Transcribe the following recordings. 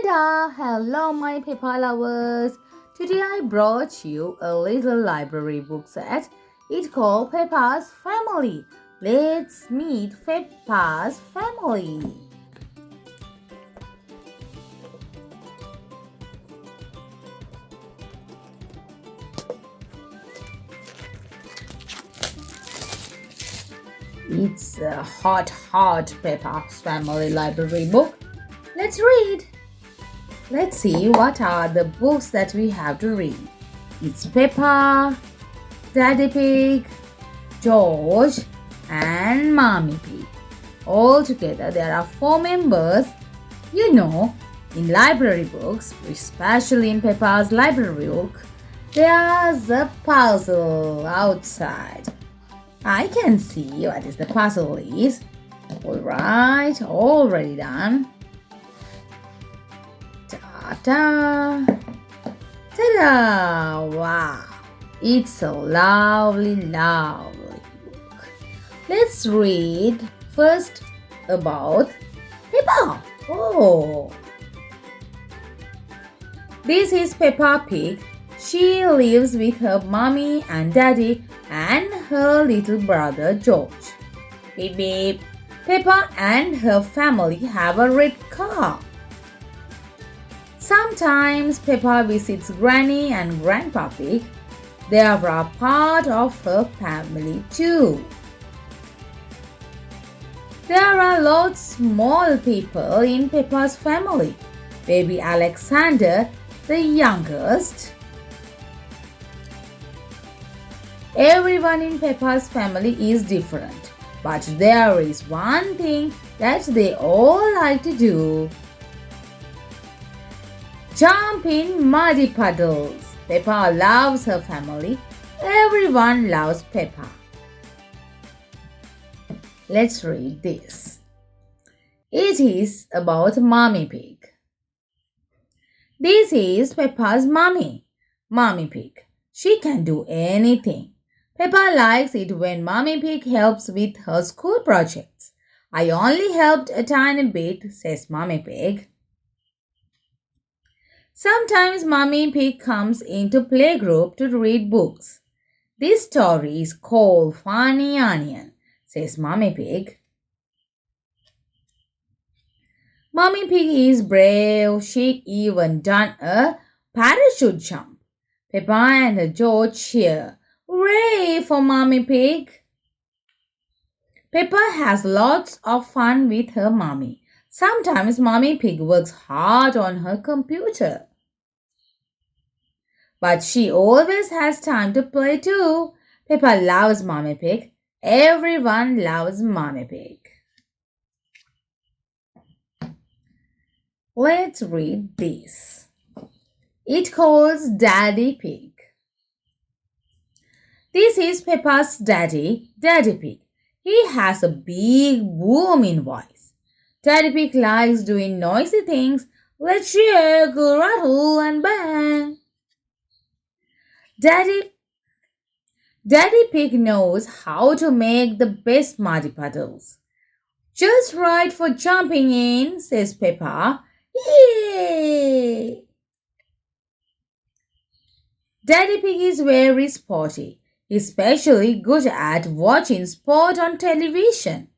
Tada! Hello, my Peppa lovers. Today I brought you a little library book set. It's called Peppa's Family. Let's meet Peppa's family. It's a hot Peppa's Family library book. Let's read. Let's see what are the books that we have to read. It's Peppa, Daddy Pig, George, and Mommy Pig. All together there are 4 members. You know, in library books, especially in Peppa's library book, there's a puzzle outside. I can see what is the puzzle is. Alright, already done. Ta-da! Ta-da! Wow! It's a lovely book. Let's read first about Peppa. Oh! This is Peppa Pig. She lives with her mommy and daddy and her little brother George. Beep beep. Peppa and her family have a red car. Sometimes Peppa visits Granny and Grandpa Pig. They are a part of her family too. There are lots small people in Peppa's family. Baby Alexander, the youngest. Everyone in Peppa's family is different, but there is one thing that they all like to do. Jump in muddy puddles. Peppa loves her family. Everyone loves Peppa. Let's read this. It is about Mommy Pig. This is Peppa's mommy, Mommy Pig. She can do anything. Peppa likes it when Mommy Pig helps with her school projects. I only helped a tiny bit, says Mommy Pig. Sometimes Mommy Pig comes into playgroup to read books. This story is called Funny Onion, says Mommy Pig. Mommy Pig is brave. She even done a parachute jump. Peppa and George cheer. Hooray for Mommy Pig! Peppa has lots of fun with her mommy. Sometimes Mommy Pig works hard on her computer. But she always has time to play too. Peppa loves Mommy Pig. Everyone loves Mommy Pig. Let's read this. It calls Daddy Pig. This is Peppa's daddy, Daddy Pig. He has a big booming voice. Daddy Pig likes doing noisy things. Let's shake, rattle, and bang. Daddy Pig knows how to make the best muddy puddles. Just right for jumping in, says Peppa. Yay! Daddy Pig is very sporty. He's especially good at watching sport on television.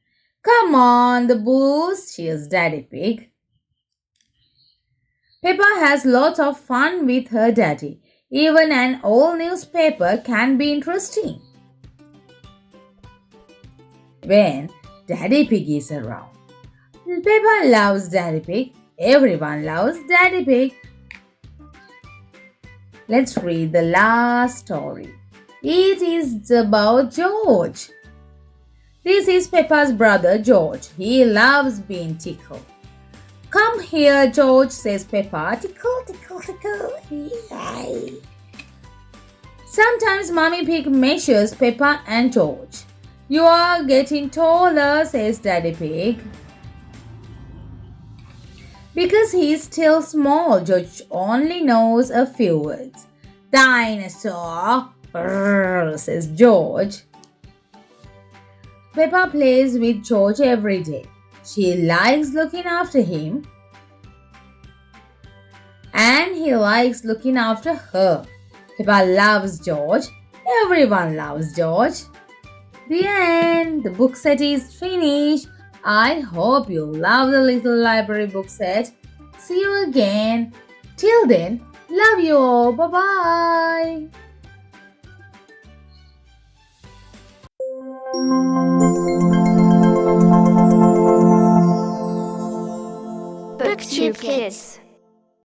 Come on, the boost, cheers Daddy Pig. Peppa has lots of fun with her daddy. Even an old newspaper can be interesting when Daddy Pig is around. Peppa loves Daddy Pig. Everyone loves Daddy Pig. Let's read the last story. It is about George. This is Peppa's brother George. He loves being tickled. Come here, George, says Peppa. Tickle, tickle, tickle. Yay. Sometimes Mommy Pig measures Peppa and George. You are getting taller, says Daddy Pig. Because he's still small, George only knows a few words. Dinosaur, says George. Peppa plays with George every day. She likes looking after him. and he likes looking after her. Peppa loves George. Everyone loves George. The end. The book set is finished. I hope you love the little library book set. See you again. Till then, love you all. Bye bye. BookTube Kids.